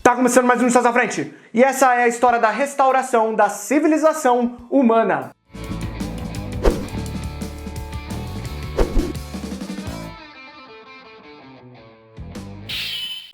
Tá começando mais um Histórias à Frente, e essa é a história da restauração da civilização humana.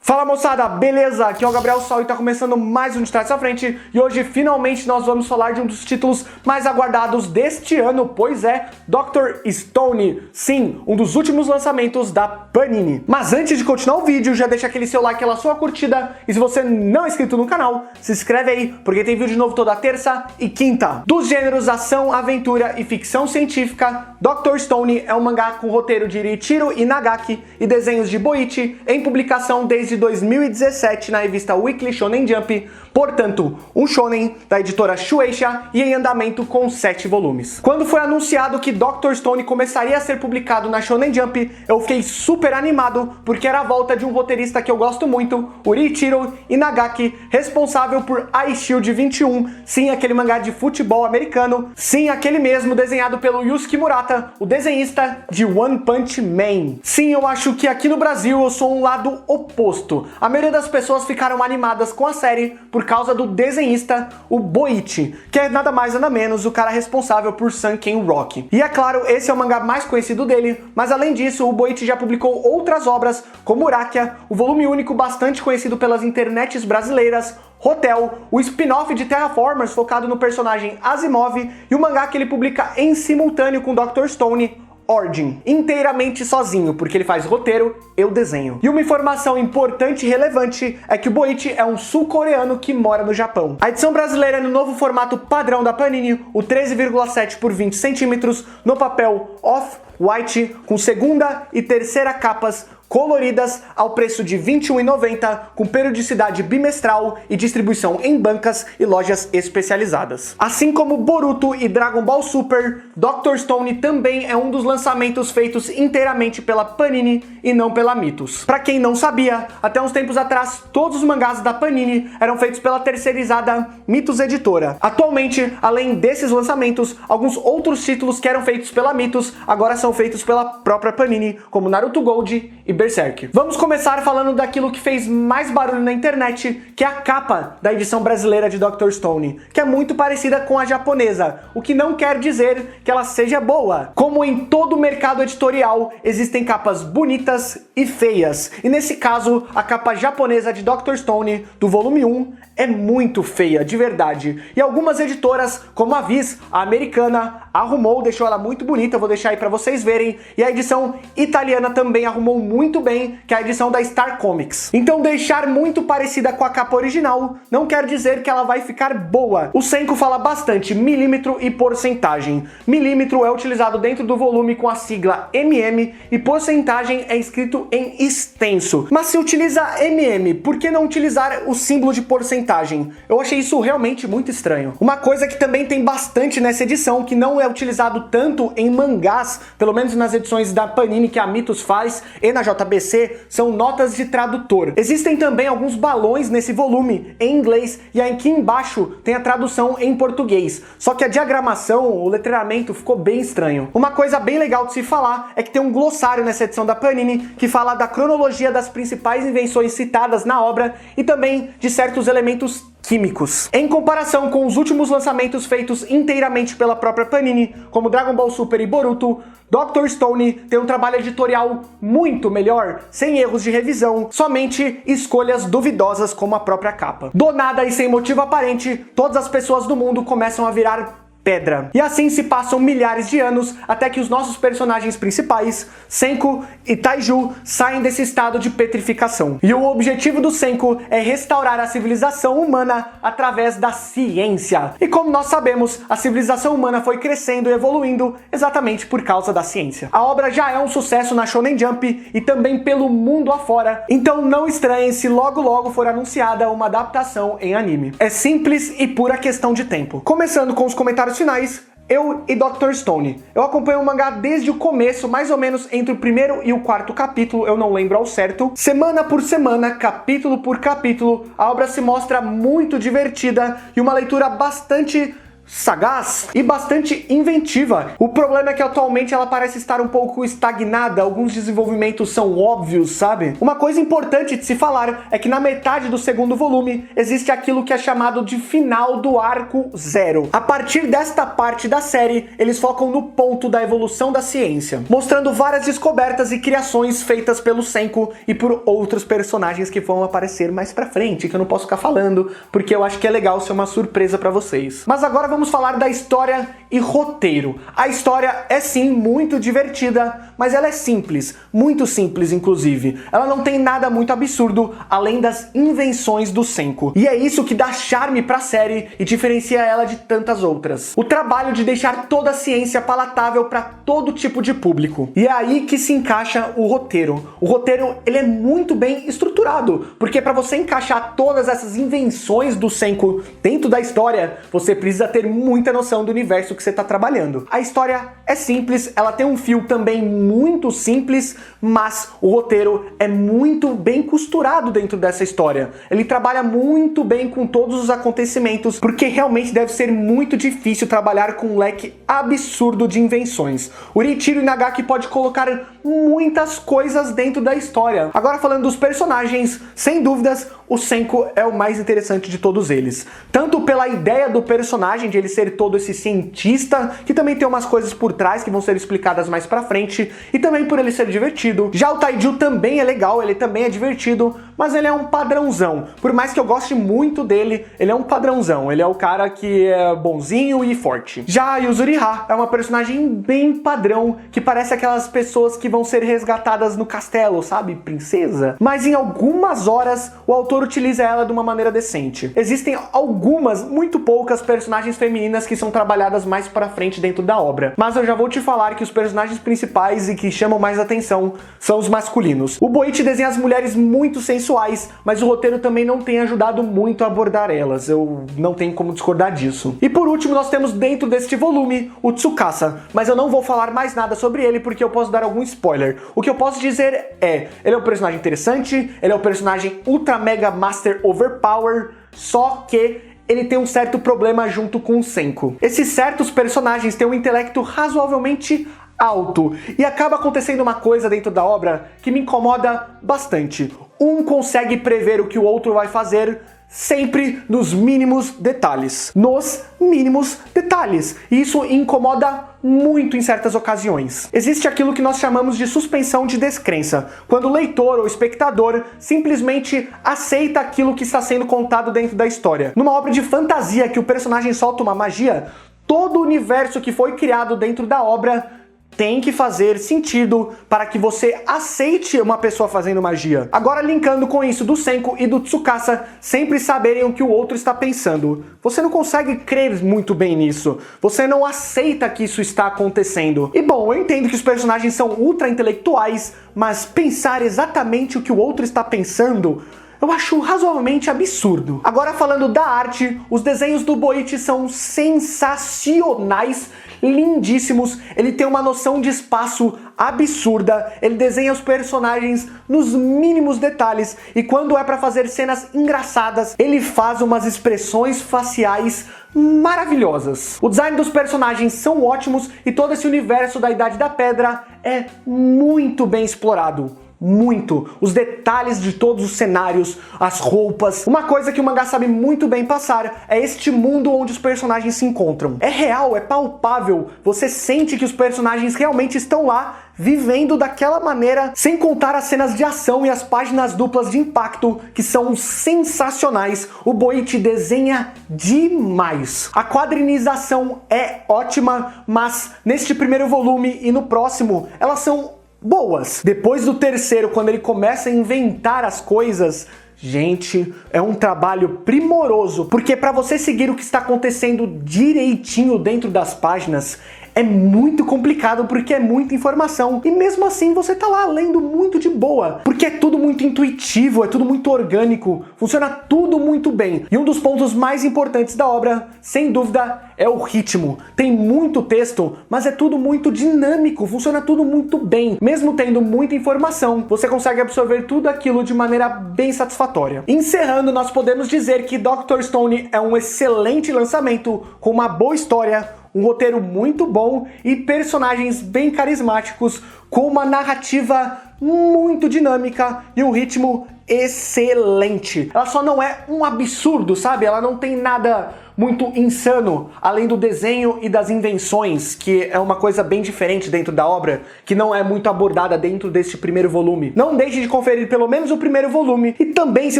Fala moçada, beleza? Aqui é o Gabriel Sol e tá começando mais um Histórias à Frente, e hoje finalmente nós vamos falar de um dos títulos mais aguardados deste ano, pois é Dr. Stone, sim, um dos últimos lançamentos da Panini. Mas antes de continuar o vídeo, já deixa aquele seu like, aquela sua curtida, e se você não é inscrito no canal, se inscreve aí, porque tem vídeo novo toda terça e quinta. Dos gêneros ação, aventura e ficção científica, Dr. Stone é um mangá com roteiro de Riichiro Inagaki e desenhos de Boichi, em publicação desde 2017 na revista Weekly Shonen Jump, portanto, um shonen da editora Shueisha e em andamento com 7 volumes. Quando foi anunciado que Dr. Stone começaria a ser publicado na Shonen Jump, eu fiquei super animado, porque era a volta de um roteirista que eu gosto muito, o Riichiro Inagaki, responsável por Eyeshield 21, sim, aquele mangá de futebol americano, sim, aquele mesmo desenhado pelo Yusuke Murata, o desenhista de One Punch Man. Sim, eu acho que aqui no Brasil eu sou um lado oposto. A maioria das pessoas ficaram animadas com a série por causa do desenhista, o Boichi, que é nada mais nada menos o cara responsável por Sunken Rock. E é claro, esse é o mangá mais conhecido dele, mas além disso, o Boichi já publicou outras obras, como Urakia, o volume único bastante conhecido pelas internets brasileiras, Hotel, o spin-off de Terraformers focado no personagem Asimov e o mangá que ele publica em simultâneo com Dr. Stone, Origin, inteiramente sozinho, porque ele faz roteiro, eu desenho. E uma informação importante e relevante é que o Boichi é um sul-coreano que mora no Japão. A edição brasileira é no novo formato padrão da Panini, o 13,7 por 20 centímetros, no papel off-white, com segunda e terceira capas coloridas ao preço de R$ 21,90, com periodicidade bimestral e distribuição em bancas e lojas especializadas. Assim como Boruto e Dragon Ball Super, Dr. Stone também é um dos lançamentos feitos inteiramente pela Panini e não pela Mythos. Pra quem não sabia, até uns tempos atrás, todos os mangás da Panini eram feitos pela terceirizada Mythos Editora. Atualmente, além desses lançamentos, alguns outros títulos que eram feitos pela Mythos agora são feitos pela própria Panini, como Naruto Gold e Berserk. Vamos começar falando daquilo que fez mais barulho na internet, que é a capa da edição brasileira de Dr. Stone, que é muito parecida com a japonesa, o que não quer dizer que ela seja boa. Como em todo o mercado editorial, existem capas bonitas e feias, e nesse caso, a capa japonesa de Dr. Stone, do volume 1, é muito feia, de verdade. E algumas editoras, como a Viz, a americana, arrumou, deixou ela muito bonita, eu vou deixar aí pra vocês verem, e a edição italiana também arrumou muito bem, que é a edição da Star Comics. Então deixar muito parecida com a capa original não quer dizer que ela vai ficar boa. O Senko fala bastante milímetro e porcentagem. Milímetro é utilizado dentro do volume com a sigla MM e porcentagem é escrito em extenso. Mas se utiliza MM, por que não utilizar o símbolo de porcentagem? Eu achei isso realmente muito estranho. Uma coisa que também tem bastante nessa edição, que não é utilizado tanto em mangás, pelo menos nas edições da Panini que a Mythos faz e na JBC, são notas de tradutor. Existem também alguns balões nesse volume em inglês e aqui embaixo tem a tradução em português. Só que a diagramação, o letreiramento ficou bem estranho. Uma coisa bem legal de se falar é que tem um glossário nessa edição da Panini que fala da cronologia das principais invenções citadas na obra e também de certos elementos químicos. Em comparação com os últimos lançamentos feitos inteiramente pela própria Panini, como Dragon Ball Super e Boruto, Dr. Stone tem um trabalho editorial muito melhor, sem erros de revisão, somente escolhas duvidosas como a própria capa. Do nada e sem motivo aparente, todas as pessoas do mundo começam a virar pedra. E assim se passam milhares de anos até que os nossos personagens principais, Senko e Taiju, saem desse estado de petrificação. E o objetivo do Senko é restaurar a civilização humana através da ciência. E como nós sabemos, a civilização humana foi crescendo e evoluindo exatamente por causa da ciência. A obra já é um sucesso na Shonen Jump e também pelo mundo afora, então não estranhem se logo logo for anunciada uma adaptação em anime. É simples e pura questão de tempo. Começando com os comentários finais, eu e Dr. Stone. Eu acompanho o mangá desde o começo, mais ou menos entre o primeiro e o quarto capítulo, eu não lembro ao certo. Semana por semana, capítulo por capítulo, a obra se mostra muito divertida e uma leitura bastante sagaz e bastante inventiva. O problema é que atualmente ela parece estar um pouco estagnada, alguns desenvolvimentos são óbvios, sabe? Uma coisa importante de se falar é que na metade do segundo volume existe aquilo que é chamado de final do arco zero. A partir desta parte da série, eles focam no ponto da evolução da ciência, mostrando várias descobertas e criações feitas pelo Senku e por outros personagens que vão aparecer mais pra frente, que eu não posso ficar falando, porque eu acho que é legal ser uma surpresa pra vocês. Mas agora vamos falar da história e roteiro. A história é sim muito divertida, mas ela é simples, muito simples inclusive. Ela não tem nada muito absurdo, além das invenções do Senku. E é isso que dá charme pra série e diferencia ela de tantas outras. O trabalho de deixar toda a ciência palatável para todo tipo de público. E é aí que se encaixa o roteiro. O roteiro, ele é muito bem estruturado, porque para você encaixar todas essas invenções do Senku dentro da história, você precisa ter muita noção do universo que você está trabalhando. A história é simples, ela tem um fio também muito simples, mas o roteiro é muito bem costurado dentro dessa história. Ele trabalha muito bem com todos os acontecimentos, porque realmente deve ser muito difícil trabalhar com um leque absurdo de invenções. O Riichiro Inagaki pode colocar muitas coisas dentro da história. Agora falando dos personagens, sem dúvidas, o Senku é o mais interessante de todos eles. Tanto pela ideia do personagem, de ele ser todo esse cientista, que também tem umas coisas por trás que vão ser explicadas mais pra frente, e também por ele ser divertido. Já o Taiju também é legal, ele também é divertido, mas ele é um padrãozão. Por mais que eu goste muito dele, ele é um padrãozão. Ele é o cara que é bonzinho e forte. Já a Yuzuriha é uma personagem bem padrão, que parece aquelas pessoas que vão ser resgatadas no castelo, sabe? Princesa. Mas em algumas horas, o autor utiliza ela de uma maneira decente. Existem algumas, muito poucas personagens femininas que são trabalhadas mais pra frente dentro da obra. Mas eu já vou te falar que os personagens principais e que chamam mais atenção são os masculinos. O Boichi desenha as mulheres muito sensuais, mas o roteiro também não tem ajudado muito a abordar elas. Eu não tenho como discordar disso. E por último, nós temos dentro deste volume o Tsukasa, mas eu não vou falar mais nada sobre ele porque eu posso dar algum spoiler. O que eu posso dizer é, ele é um personagem interessante, ele é um personagem ultra mega master overpower, só que ele tem um certo problema junto com o Senku. Esses certos personagens têm um intelecto razoavelmente alto, e acaba acontecendo uma coisa dentro da obra que me incomoda bastante. Um consegue prever o que o outro vai fazer sempre nos mínimos detalhes. Nos mínimos detalhes. E isso incomoda muito em certas ocasiões. Existe aquilo que nós chamamos de suspensão de descrença, quando o leitor ou espectador simplesmente aceita aquilo que está sendo contado dentro da história. Numa obra de fantasia que o personagem solta uma magia, todo o universo que foi criado dentro da obra tem que fazer sentido para que você aceite uma pessoa fazendo magia. Agora, linkando com isso do Senku e do Tsukasa sempre saberem o que o outro está pensando. Você não consegue crer muito bem nisso. Você não aceita que isso está acontecendo. E bom, eu entendo que os personagens são ultra intelectuais, mas pensar exatamente o que o outro está pensando, eu acho razoavelmente absurdo. Agora falando da arte, os desenhos do Boichi são sensacionais, lindíssimos, ele tem uma noção de espaço absurda, ele desenha os personagens nos mínimos detalhes e quando é pra fazer cenas engraçadas, ele faz umas expressões faciais maravilhosas. O design dos personagens são ótimos e todo esse universo da Idade da Pedra é muito bem explorado. Muito. Os detalhes de todos os cenários, as roupas. Uma coisa que o mangá sabe muito bem passar é este mundo onde os personagens se encontram. É real, é palpável. Você sente que os personagens realmente estão lá, vivendo daquela maneira, sem contar as cenas de ação e as páginas duplas de impacto, que são sensacionais. O Boichi desenha demais. A quadrinização é ótima, mas neste primeiro volume e no próximo, elas são boas. Depois do terceiro, quando ele começa a inventar as coisas, gente, é um trabalho primoroso, porque para você seguir o que está acontecendo direitinho dentro das páginas, é muito complicado porque é muita informação. E mesmo assim você tá lá lendo muito de boa, porque é tudo muito intuitivo, é tudo muito orgânico, funciona tudo muito bem. E um dos pontos mais importantes da obra, sem dúvida, é o ritmo. Tem muito texto, mas é tudo muito dinâmico, funciona tudo muito bem. Mesmo tendo muita informação, você consegue absorver tudo aquilo de maneira bem satisfatória. Encerrando, nós podemos dizer que Dr. Stone é um excelente lançamento, com uma boa história, um roteiro muito bom e personagens bem carismáticos, com uma narrativa muito dinâmica e um ritmo excelente. Ela só não é um absurdo, sabe? Ela não tem nada muito insano, além do desenho e das invenções, que é uma coisa bem diferente dentro da obra, que não é muito abordada dentro deste primeiro volume. Não deixe de conferir pelo menos o primeiro volume, e também, se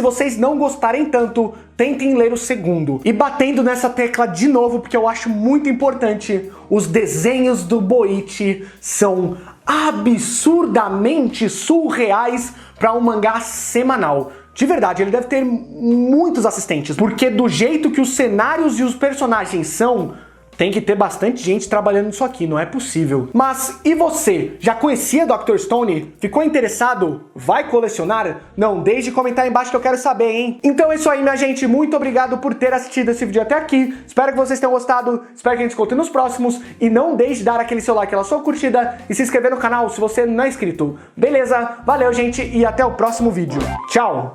vocês não gostarem tanto, tentem ler o segundo. E batendo nessa tecla de novo, porque eu acho muito importante, os desenhos do Boichi são absurdamente surreais para um mangá semanal. De verdade, ele deve ter muitos assistentes, porque do jeito que os cenários e os personagens são, tem que ter bastante gente trabalhando nisso aqui, não é possível. Mas e você? Já conhecia Dr. Stone? Ficou interessado? Vai colecionar? Não deixe de comentar aí embaixo que eu quero saber, hein? Então é isso aí, minha gente. Muito obrigado por ter assistido esse vídeo até aqui. Espero que vocês tenham gostado. Espero que a gente se encontre nos próximos. E não deixe de dar aquele seu like, aquela sua curtida e se inscrever no canal se você não é inscrito. Beleza? Valeu, gente, e até o próximo vídeo. Tchau!